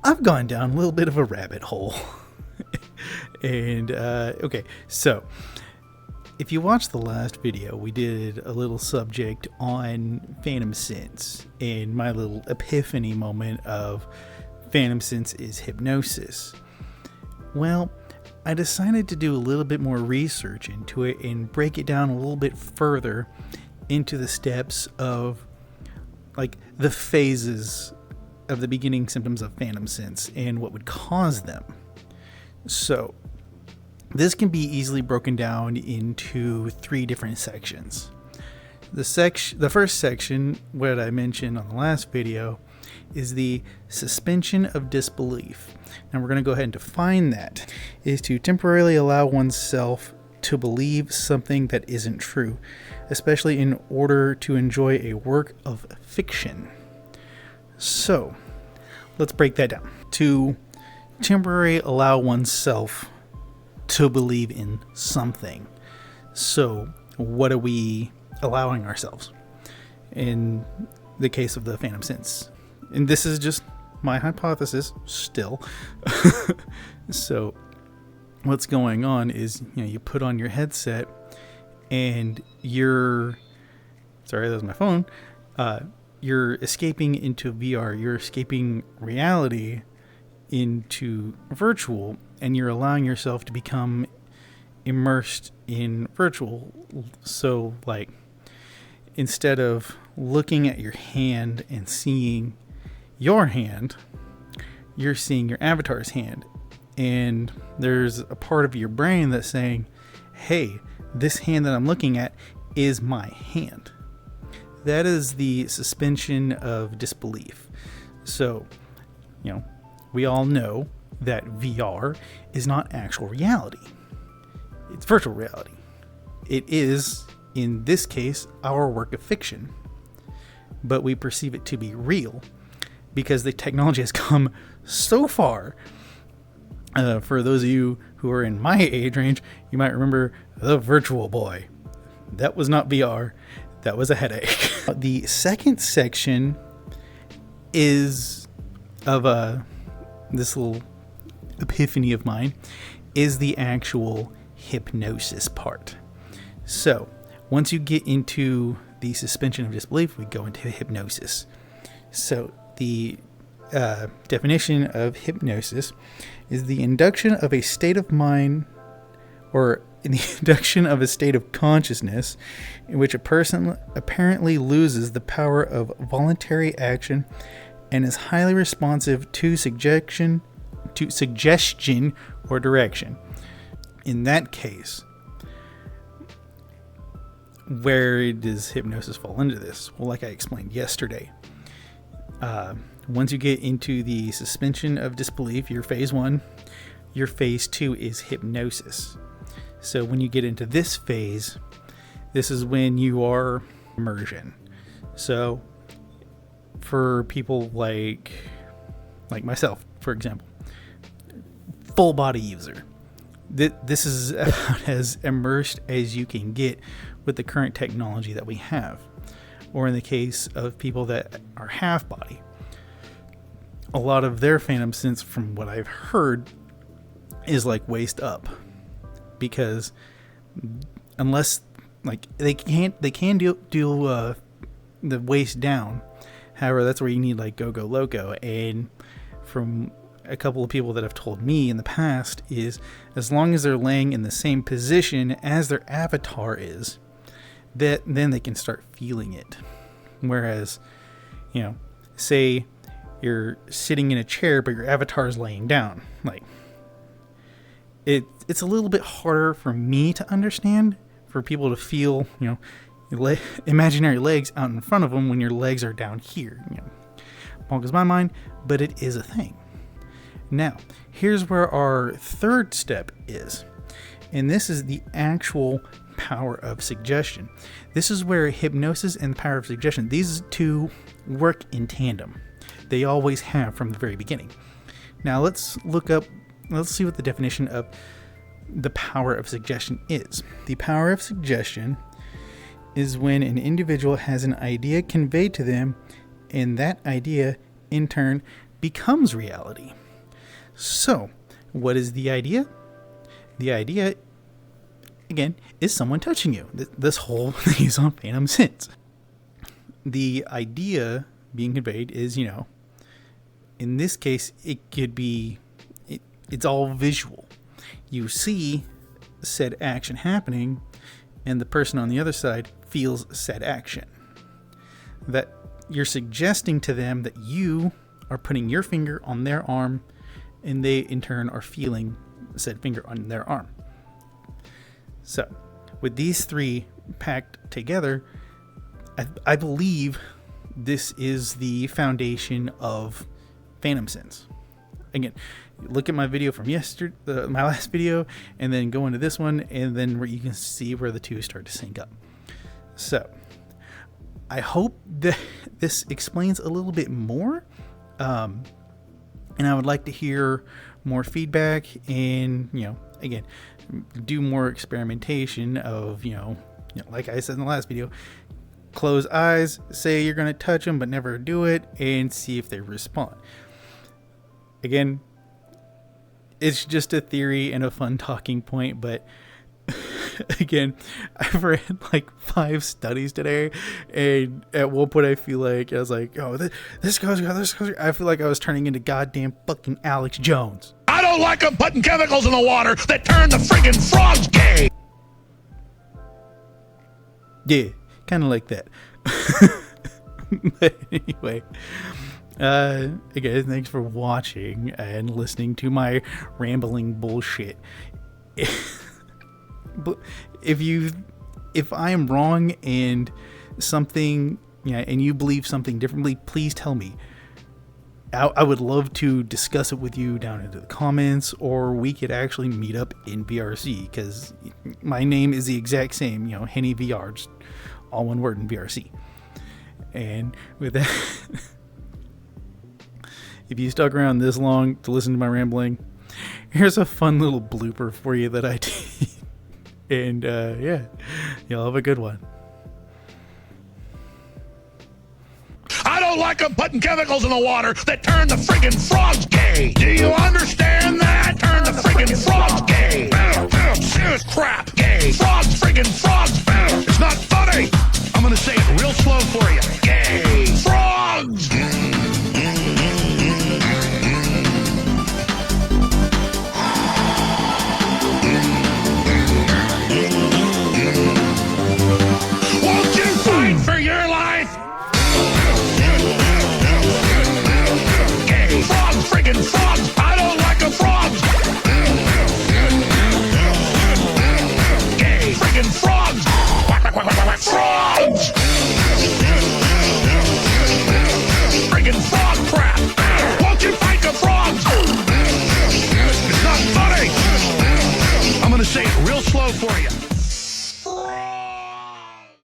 I've gone down a little bit of a rabbit hole. And, okay, so if you watched the last video, we did a little subject on phantom sense and my little epiphany moment of phantom sense is hypnosis. Well, I decided to do a little bit more research into it and break it down a little bit further into the steps of like the phases of the beginning symptoms of phantom sense and what would cause them. So this can be easily broken down into 3 different sections. The first section, what I mentioned on the last video, is the suspension of disbelief. Now we're going to go ahead and define that. It is to temporarily allow oneself to believe something that isn't true, especially in order to enjoy a work of fiction. So let's break that down. To temporarily allow oneself to believe in something. So what are we allowing ourselves in the case of the phantom sense? And this is just my hypothesis still. So what's going on is, you put on your headset and sorry, that was my phone. You're escaping into VR. You're escaping reality into virtual, and you're allowing yourself to become immersed in virtual. So like, instead of looking at your hand and seeing your hand, you're seeing your avatar's hand, and there's a part of your brain that's saying, hey, this hand that I'm looking at is my hand. That is the suspension of disbelief. So, we all know that VR is not actual reality. It's virtual reality. It is, in this case, our work of fiction. But we perceive it to be real because the technology has come so far. For those of you who are in my age range, you might remember the Virtual Boy. That was not VR. That was a headache. The second section is of this little epiphany of mine is the actual hypnosis part. So once you get into the suspension of disbelief, we go into hypnosis. So the definition of hypnosis is the induction of a state of mind, or in the induction of a state of consciousness in which a person apparently loses the power of voluntary action and is highly responsive to suggestion or direction. In that case, where does hypnosis fall into this? Well, like I explained yesterday, once you get into the suspension of disbelief, your phase 1, your phase 2 is hypnosis. So when you get into this phase, this is when you are immersion. So for people like myself, for example, full body user, this is about as immersed as you can get with the current technology that we have. Or in the case of people that are half body, a lot of their phantom sense, from what I've heard, is like waist up, because unless they can do the waist down. However, that's where you need like go loco. And from a couple of people that have told me in the past, is as long as they're laying in the same position as their avatar is, that then they can start feeling it. Whereas, say you're sitting in a chair but your avatar is laying down, it's a little bit harder for me to understand, for people to feel, imaginary legs out in front of them when your legs are down here. Boggles my mind, but it is a thing. Now, here's where our third step is, and this is the actual power of suggestion. This is where hypnosis and the power of suggestion, these two work in tandem. They always have from the very beginning. Now let's see what the definition of the power of suggestion is. The power of suggestion is when an individual has an idea conveyed to them, and that idea in turn becomes reality. So, what is the idea? The idea, again, is someone touching you. This whole thing is on Phantom Sense. The idea being conveyed is, in this case, it could be, it's all visual. You see said action happening, and the person on the other side feels said action. That you're suggesting to them that you are putting your finger on their arm, and they in turn are feeling said finger on their arm. So, with these three packed together, I believe this is the foundation of Phantom Sense. Again, look at my video from yesterday, my last video, and then go into this one, and then where you can see where the two start to sync up. So, I hope that this explains a little bit more, and I would like to hear more feedback, and again, do more experimentation of like I said in the last video. Close eyes, say you're going to touch them, but never do it, and see if they respond. Again, it's just a theory and a fun talking point, but again, I've read like 5 studies today, and at one point I feel like I was like, oh, this goes. I feel like I was turning into goddamn fucking Alex Jones. I don't like them putting chemicals in the water that turn the friggin' frogs gay. Yeah, kind of like that. But anyway, again, thanks for watching and listening to my rambling bullshit. But if I am wrong and something, and you believe something differently, please tell me. I would love to discuss it with you down into the comments, or we could actually meet up in VRC, because my name is the exact same, Henny VR, just all one word in VRC. And with that, if you stuck around this long to listen to my rambling, here's a fun little blooper for you that I did. And yeah, y'all have a good one. I don't like them putting chemicals in the water that turn the friggin' frogs gay. Do you understand that? Turn the friggin' frogs gay. Serious crap. Gay. Frogs, friggin' frogs. It's not funny. I'm gonna say it real slow for you. Gay. Frogs. Won't you fight for your life? Gay. Frogs, friggin' frogs. I don't like a frogs. Gay. Friggin' frogs. Frogs. Friggin' frog crap. Won't you fight the frogs? It's not funny. I'm gonna say it real slow for you.